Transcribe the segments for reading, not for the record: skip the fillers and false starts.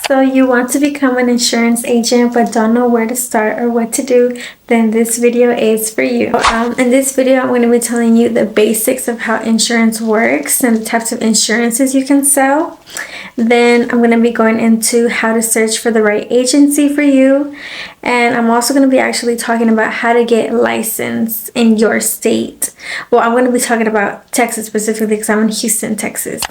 So you want to become an insurance agent but don't know where to start or what to do, then this video is for you. In this video, I'm going to be telling you the basics of how insurance works and the types of insurances you can sell. Then I'm going to be going into how to search for the right agency for you. And I'm also going to be actually talking about how to get licensed in your state. Well, I'm going to be talking about Texas specifically because I'm in Houston, Texas.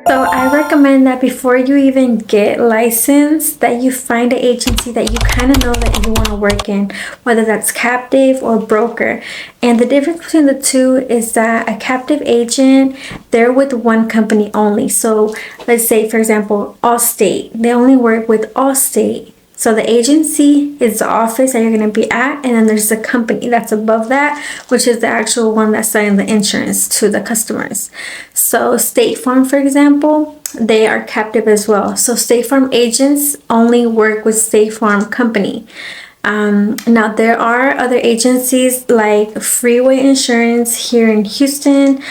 So I recommend that before you even get licensed, that you find an agency that you kind of know that you want to work in, whether that's captive or broker. And the difference between the two is that a captive agent, they're with one company only. So let's say, for example, Allstate, they only work with Allstate. So the agency is the office that you're going to be at, and then there's the company that's above that, which is the actual one that's selling the insurance to the customers. So State Farm, for example, they are captive as well. So State Farm agents only work with State Farm company. Now there are other agencies like Freeway Insurance here in Houston.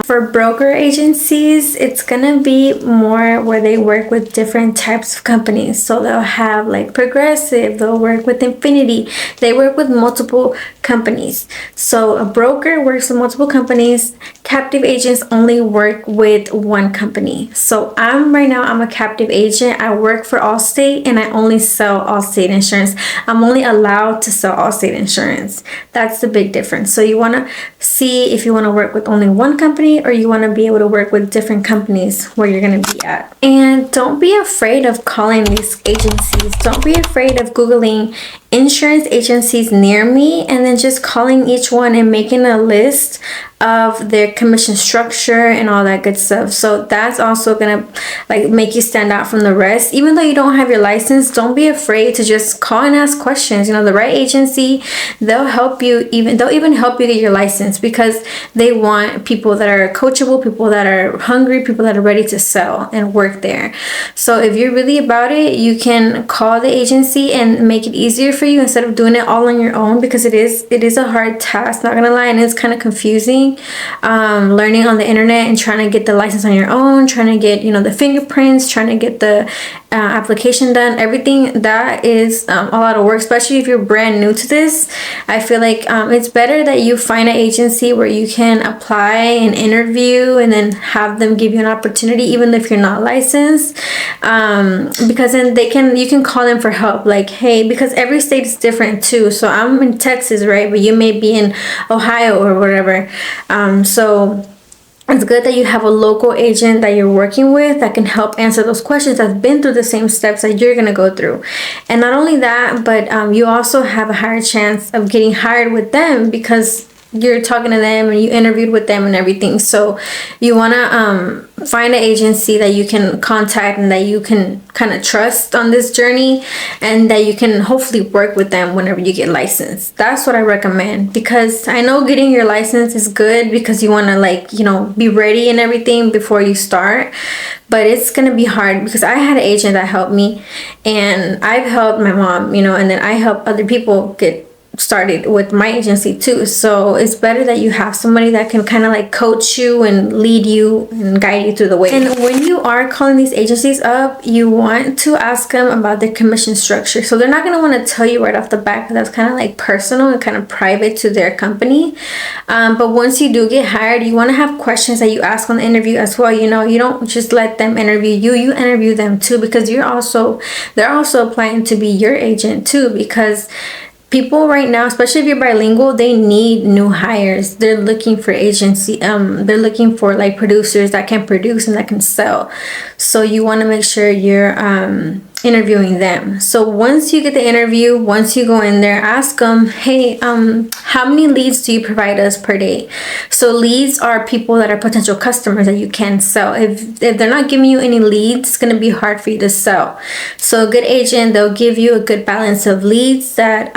For broker agencies, it's gonna be more where they work with different types of companies. So they'll have like Progressive, they'll work with Infinity, they work with multiple companies. So a broker works with multiple companies. Captive agents only work with one company. So right now I'm a captive agent. I work for Allstate and I only sell Allstate insurance. I'm only allowed to sell Allstate insurance. That's the big difference. So you want to see if you want to work with only one company or you want to be able to work with different companies where you're going to be at. And don't be afraid of calling these agencies. Don't be afraid of Googling insurance agencies near me and then just calling each one and making a list of their commission structure and all that good stuff. So that's also gonna like make you stand out from the rest. Even though you don't have your license, don't be afraid to just call and ask questions. You know, the right agency, they'll even help you get your license because they want people that are coachable, people that are hungry, people that are ready to sell and work there. So if you're really about it, you can call the agency and make it easier for you instead of doing it all on your own, because it is a hard task, not gonna lie, and it's kind of confusing. Learning on the internet and trying to get the license on your own, trying to get, you know, the fingerprints, trying to get the application done, everything that is a lot of work, especially if you're brand new to this. I feel like it's better that you find an agency where you can apply and interview and then have them give you an opportunity even if you're not licensed, because then you can call them for help, like, hey, because every state is different too. So I'm in Texas, right, but you may be in Ohio or whatever. So it's good that you have a local agent that you're working with that can help answer those questions, that's been through the same steps that you're going to go through. And not only that, but you also have a higher chance of getting hired with them because you're talking to them and you interviewed with them and everything. So you want to find an agency that you can contact and that you can kind of trust on this journey, and that you can hopefully work with them whenever you get licensed. That's what I recommend, because I know getting your license is good because you want to, like, you know, be ready and everything before you start, but it's gonna be hard because I had an agent that helped me, and I've helped my mom, you know, and then I help other people get started with my agency too. So it's better that you have somebody that can kind of like coach you and lead you and guide you through the way. And when you are calling these agencies up, you want to ask them about their commission structure. So they're not going to want to tell you right off the bat because that's kind of like personal and kind of private to their company. But once you do get hired, you want to have questions that you ask on the interview as well. You know, you don't just let them interview you, you interview them too, because they're also applying to be your agent too, because people right now, especially if you're bilingual, they need new hires. They're looking for agency. They're looking for like producers that can produce and that can sell. So you want to make sure you're interviewing them. So once you get the interview, once you go in there, ask them, hey, how many leads do you provide us per day? So leads are people that are potential customers that you can sell. If they're not giving you any leads, it's going to be hard for you to sell. So a good agent, they'll give you a good balance of leads that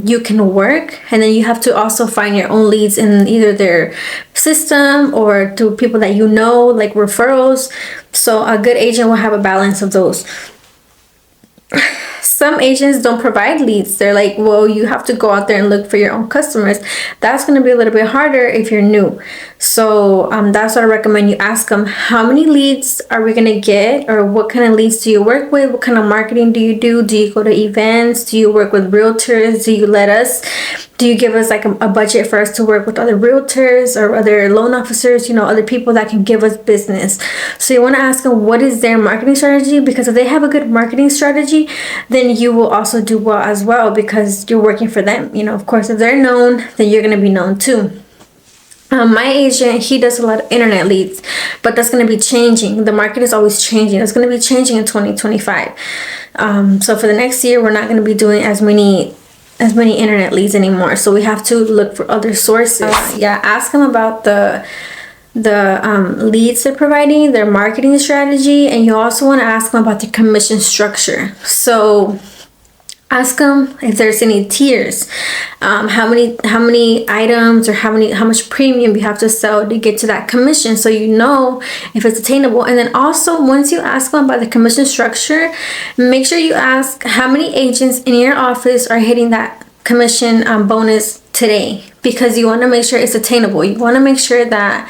you can work, and then you have to also find your own leads in either their system or to people that you know, like referrals. So a good agent will have a balance of those. some agents don't provide leads. They're like, well, you have to go out there and look for your own customers. That's going to be a little bit harder if you're new. So that's what I recommend. You ask them, how many leads are we going to get, or what kind of leads do you work with? What kind of marketing do you do? Do you go to events? Do you work with realtors? Do you give us like a budget for us to work with other realtors or other loan officers, other people that can give us business? So you want to ask them, what is their marketing strategy? Because if they have a good marketing strategy, then you will also do well as well, because you're working for them. Of course, if they're known, then you're going to be known too. My agent, he does a lot of internet leads, but that's going to be changing. The market is always changing. It's going to be changing in 2025. So for the next year, we're not going to be doing as many internet leads anymore. So we have to look for other sources. Ask them about the leads they're providing, their marketing strategy, and you also want to ask them about the commission structure. So ask them if there's any tiers, how many items, or how much premium you have to sell to get to that commission, so you know if it's attainable. And then also, once you ask them about the commission structure, make sure you ask how many agents in your office are hitting that commission bonus today, because you want to make sure it's attainable. You want to make sure that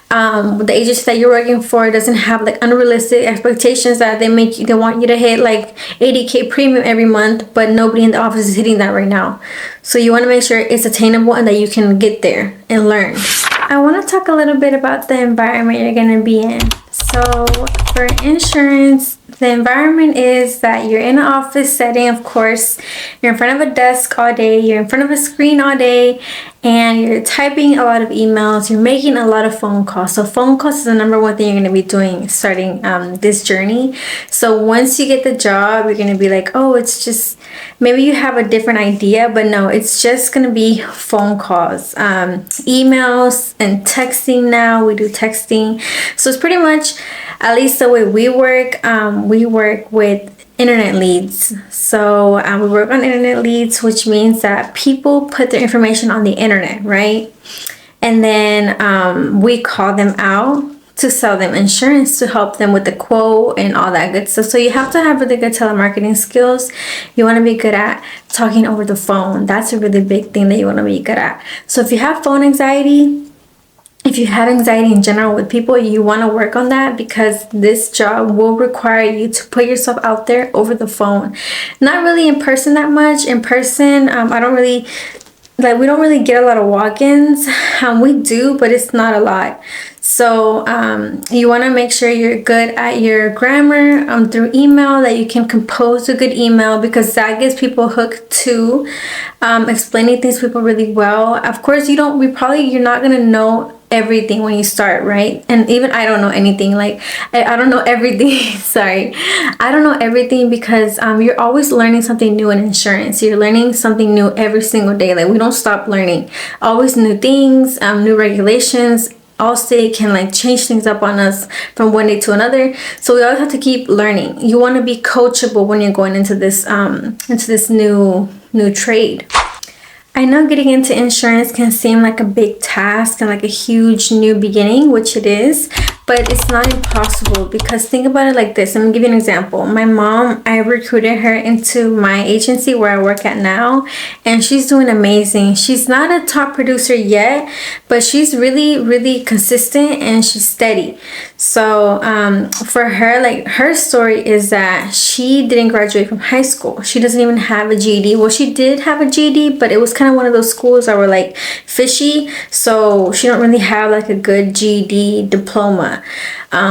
the agency that you're working for doesn't have like unrealistic expectations that they want you to hit like 80K premium every month, but nobody in the office is hitting that right now. So you want to make sure it's attainable and that you can get there and learn. I want to talk a little bit about the environment you're going to be in. So for insurance, the environment is that you're in an office setting, of course. You're in front of a desk all day. You're in front of a screen all day. And you're typing a lot of emails. You're making a lot of phone calls. So phone calls is the number one thing you're going to be doing starting this journey. So once you get the job, you're going to be like, oh, it's just, maybe you have a different idea. But no, it's just going to be phone calls, emails, and texting now. We do texting. So it's pretty much, at least the way we work with internet leads. So we work on internet leads, which means that people put their information on the internet, right? And then we call them out to sell them insurance, to help them with the quote and all that good stuff. So you have to have really good telemarketing skills. You want to be good at talking over the phone. That's a really big thing that you want to be good at. So if you have phone anxiety, if you have anxiety in general with people, you want to work on that, because this job will require you to put yourself out there over the phone. Not really in person that much. In person, we don't really get a lot of walk-ins. We do, but it's not a lot. So you want to make sure you're good at your grammar through email, that you can compose a good email, because that gets people hooked to explaining things to people really well. Of course, you're not going to know everything when you start, right? And even I don't know anything. Like I don't know everything. Sorry, I don't know everything, because you're always learning something new in insurance. You're learning something new every single day. Like we don't stop learning. Always new things, new regulations. Allstate can change things up on us from one day to another. So we always have to keep learning. You want to be coachable when you're going into this new trade. I know getting into insurance can seem like a big task and like a huge new beginning, which it is, but it's not impossible, because think about it like this. Let me give you an example. My mom, I recruited her into my agency where I work at now, and she's doing amazing. She's not a top producer yet, but she's really, really consistent and she's steady. So for her, her story is that she didn't graduate from high school. She doesn't even have a GED. Well, she did have a GED, but it was kind of one of those schools that were fishy. So she don't really have a good GED diploma.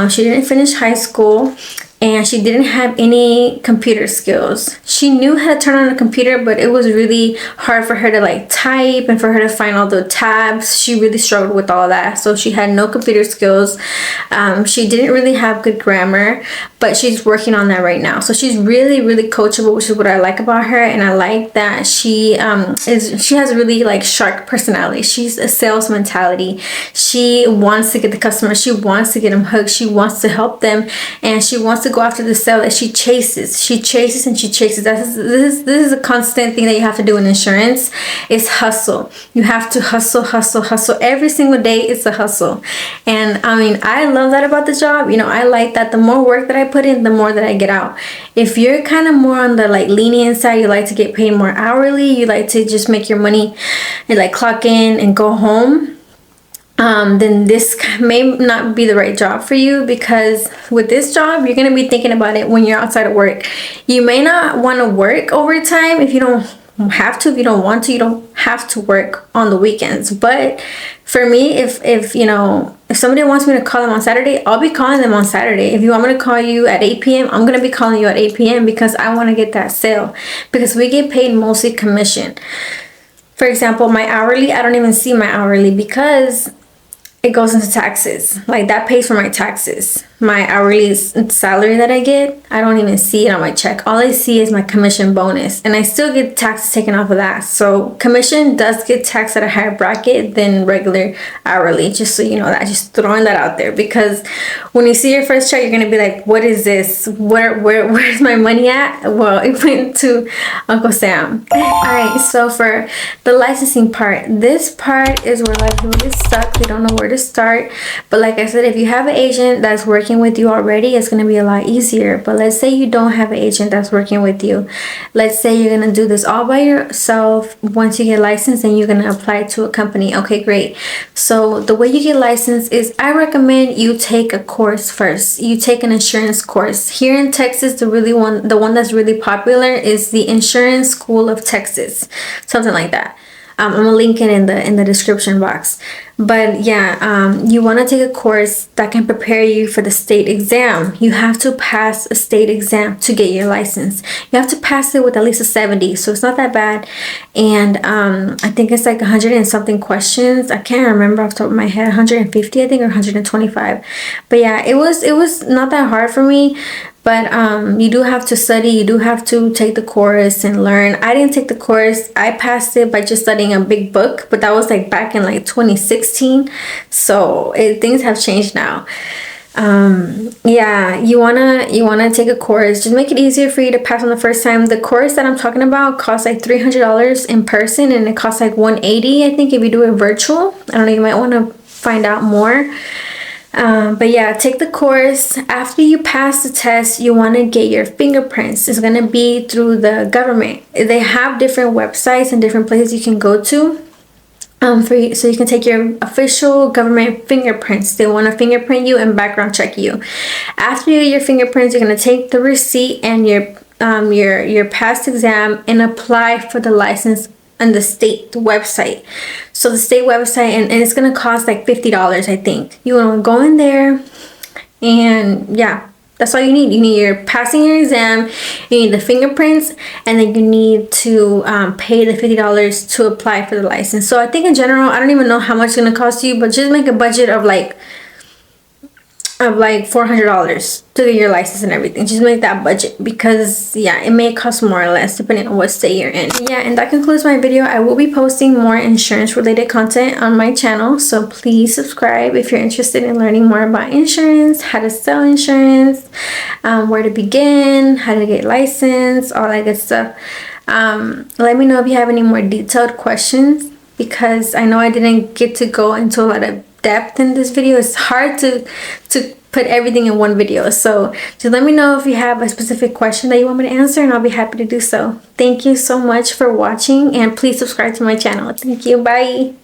She didn't finish high school, and she didn't have any computer skills. She knew how to turn on a computer, but it was really hard for her to type and for her to find all the tabs. She really struggled with all that. So she had no computer skills. She didn't really have good grammar, but she's working on that right now. So she's really, really coachable, which is what I like about her. And I like that she has a really sharp personality. She's a sales mentality. She wants to get the customer. She wants to get them hooked. She wants to help them, and she wants to to go after the sale that she chases. She chases and she chases. This is a constant thing that you have to do in insurance, is hustle. You have to hustle, hustle, hustle. Every single day it's a hustle. And I mean, I love that about the job. You know, I like that the more work that I put in, the more that I get out. If you're kind of more on the like lenient side, you like to get paid more hourly, you like to just make your money and like clock in and go home, then this may not be the right job for you, because with this job, you're going to be thinking about it when you're outside of work. You may not want to work overtime if you don't have to. If you don't want to, you don't have to work on the weekends. But for me, if you know, if somebody wants me to call them on Saturday, I'll be calling them on Saturday. If you want me to call you at 8 p.m., I'm going to be calling you at 8 p.m. because I want to get that sale, because we get paid mostly commission. For example, my hourly, I don't even see my hourly because it goes into taxes. Like, that pays for my taxes. My hourly salary that I get, I don't even see it on my check. All I see is my commission bonus, and I still get taxes taken off of that. So commission does get taxed at a higher bracket than regular hourly, just so you know that. Just throwing that out there, because when you see your first check, you're gonna be like, what is this? Where's my money at? Well, it went to Uncle Sam. Alright, so for the licensing part, this part is where a lot of people get stuck. They don't know where to start. But like I said, if you have an agent that's working with you already, it's going to be a lot easier. But let's say you don't have an agent that's working with you. Let's say you're going to do this all by yourself. Once you get licensed, and you're going to apply to a company. Okay, great. So the way you get licensed is, I recommend you take a course first. You take an insurance course. Here in Texas, the one that's really popular is the Insurance School of Texas, something like that. I'm gonna link it in the description box. But yeah, you want to take a course that can prepare you for the state exam. You have to pass a state exam to get your license. You have to pass it with at least a 70, so it's not that bad. And I think it's like 100 and something questions. I can't remember off the top of my head. 150, I think, or 125. But yeah, it was not that hard for me. But you do have to study. You do have to take the course and learn. I didn't take the course. I passed it by just studying a big book, but that was like back in like 2016. So things have changed now. Yeah, you wanna take a course. Just make it easier for you to pass on the first time. The course that I'm talking about costs like $300 in person, and it costs like $180, I think, if you do it virtual. I don't know, you might want to find out more. But yeah, take the course. After you pass the test, you want to get your fingerprints. It's going to be through the government. They have different websites and different places you can go to so you can take your official government fingerprints. They want to fingerprint you and background check you. After you get your fingerprints, you're going to take the receipt and your past exam and apply for the license on the state website. So the state website, and it's gonna cost like $50, I think. You wanna go in there, and yeah, that's all you need. You need your passing your exam, you need the fingerprints, and then you need to pay the $50 to apply for the license. So I think in general, I don't even know how much it's gonna cost you, but just make a budget of like $400 to get your license and everything. Just make that budget, because yeah, it may cost more or less depending on what state you're in. Yeah, and that concludes my video. I will be posting more insurance related content on my channel, so please subscribe if you're interested in learning more about insurance, how to sell insurance, where to begin, how to get licensed, all that good stuff. Let me know if you have any more detailed questions, because I know I didn't get to go into a lot of depth in this video. It's hard to put everything in one video, so just let me know if you have a specific question that you want me to answer, and I'll be happy to do so. Thank you so much for watching, and please subscribe to my channel. Thank you. Bye.